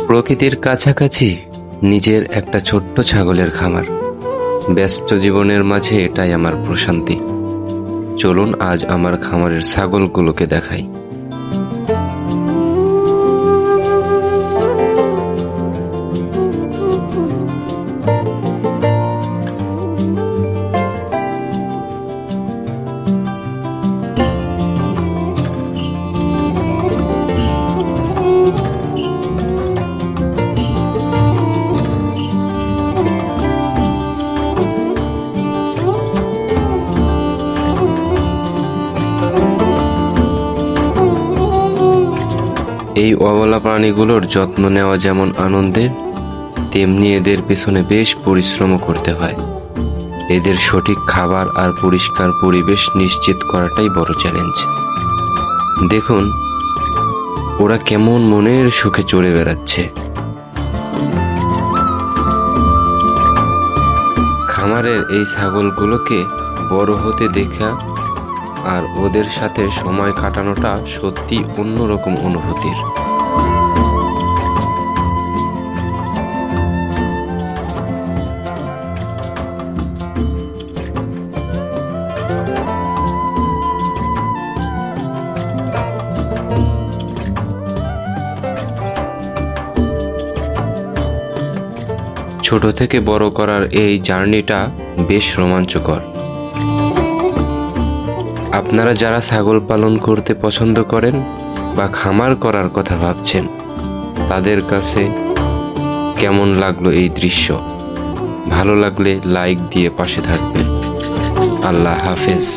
প্রকৃতির কাছাকাছি নিজের একটা ছোট্ট ছাগলের খামার। ব্যস্ত জীবনের মাঝে এটাই আমার প্রশান্তি। চলুন আজ আমার খামারের ছাগলগুলোকে দেখাই। এই অবলা প্রাণীগুলোর যত্ন নেওয়া যেমন আনন্দের, তেমনি এদের পেছনে বেশ পরিশ্রমও করতে হয়। এদের সঠিক খাবার আর পরিষ্কার পরিবেশ নিশ্চিত করাটাই বড় চ্যালেঞ্জ। দেখুন ওরা কেমন মনের সুখে চড়ে বেড়াচ্ছে। খামারের এই ছাগলগুলোকে বড় হতে দেখা আর ওদের সাথে সময় কাটানোটা সত্যি অন্যরকম অনুভূতির। ছোট থেকে বড় করার এই জার্নিটা বেশ রোমাঞ্চকর। আপনারা যারা ছাগল পালন করতে পছন্দ করেন বা খামার করার কথা ভাবছেন, তাদের কাছে কেমন লাগলো এই দৃশ্য? ভালো লাগলে লাইক দিয়ে পাশে থাকবেন। আল্লাহ হাফেজ।